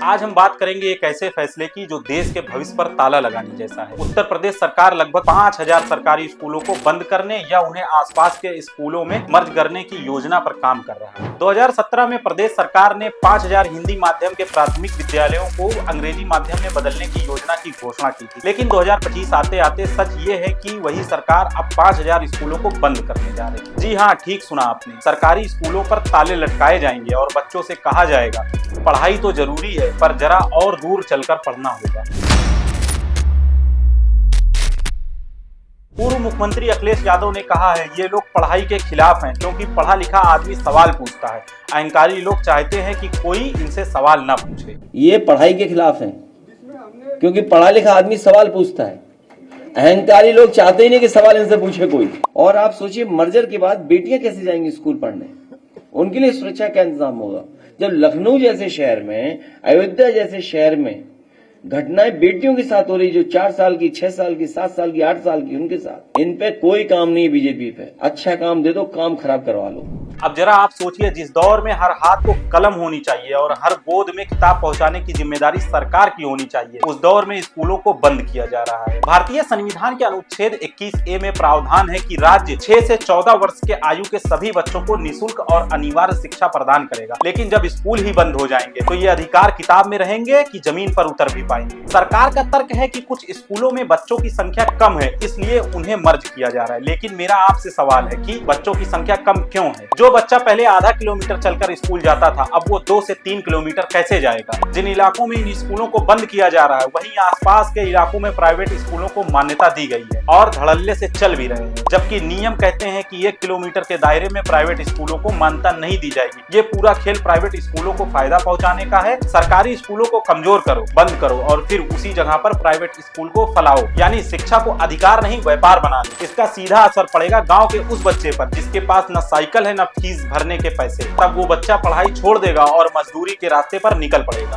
आज हम बात करेंगे एक ऐसे फैसले की जो देश के भविष्य पर ताला लगाने जैसा है। उत्तर प्रदेश सरकार लगभग 5000 सरकारी स्कूलों को बंद करने या उन्हें आसपास के स्कूलों में मर्ज करने की योजना पर काम कर रहा है। 2017 में प्रदेश सरकार ने 5000 हिंदी माध्यम के प्राथमिक विद्यालयों को अंग्रेजी माध्यम में बदलने की योजना की घोषणा की थी, लेकिन 2025 आते आते सच ये है कि वही सरकार अब 5000 स्कूलों को बंद करने जा रही है। जी हाँ, ठीक सुना आपने, सरकारी स्कूलों पर ताले लटकाए जाएंगे और बच्चों से कहा जाएगा पढ़ाई तो जरूरी है पर जरा और दूर चलकर पढ़ना होगा। पूर्व मुख्यमंत्री अखिलेश यादव ने कहा है ये लोग पढ़ाई के खिलाफ हैं क्योंकि पढ़ा लिखा आदमी सवाल पूछता है। अहंकारी लोग चाहते हैं कि कोई इनसे सवाल ना पूछे। ये पढ़ाई के खिलाफ हैं क्योंकि पढ़ा लिखा आदमी सवाल पूछता है। अहंकारी लोग चाहते ही नहीं कि सवाल इनसे पूछे कोई। और आप सोचिए, मर्जर के बाद बेटियां कैसे जाएंगी स्कूल पढ़ने? उनके लिए सुरक्षा का इंतजाम होगा। जब लखनऊ जैसे शहर में, अयोध्या जैसे शहर में घटनाएं बेटियों के साथ हो रही, जो 4 साल की, 6 साल की, 7 साल की, 8 साल की, उनके साथ, इन पे कोई काम नहीं है बीजेपी पे। अच्छा काम दे दो, काम खराब करवा लो। अब जरा आप सोचिए, जिस दौर में हर हाथ को कलम होनी चाहिए और हर गोद में किताब पहुंचाने की जिम्मेदारी सरकार की होनी चाहिए, उस दौर में स्कूलों को बंद किया जा रहा है। भारतीय संविधान के अनुच्छेद 21A में प्रावधान है कि राज्य 6 से 14 वर्ष के आयु के सभी बच्चों को निःशुल्क और अनिवार्य शिक्षा प्रदान करेगा। लेकिन जब स्कूल ही बंद हो जाएंगे तो ये अधिकार किताब में रहेंगे कि जमीन पर उतर भी पाएंगे? सरकार का तर्क है कि कुछ स्कूलों में बच्चों की संख्या कम है, इसलिए उन्हें मर्ज किया जा रहा है। लेकिन मेरा आपसे सवाल है कि बच्चों की संख्या कम क्यों है? जो बच्चा पहले आधा किलोमीटर चलकर स्कूल जाता था, अब वो 2 से 3 किलोमीटर कैसे जाएगा? जिन इलाकों में इन स्कूलों को बंद किया जा रहा है, वहीं आसपास के इलाकों में प्राइवेट स्कूलों को मान्यता दी गई है और धड़ल्ले से चल भी रहे हैं, जबकि नियम कहते हैं कि 1 किलोमीटर के दायरे में प्राइवेट स्कूलों को मान्यता नहीं दी जाएगी। ये पूरा खेल प्राइवेट स्कूलों को फायदा पहुंचाने का है। सरकारी स्कूलों को कमजोर करो, बंद करो और फिर उसी जगह पर प्राइवेट स्कूल को फैलाओ, यानी शिक्षा को अधिकार नहीं व्यापार बना लो। इसका सीधा असर पड़ेगा गांव के उस बच्चे पर जिसके पास न साइकिल है न फीस भरने के पैसे। तब वो बच्चा पढ़ाई छोड़ देगा और मजदूरी के रास्ते पर निकल पड़ेगा।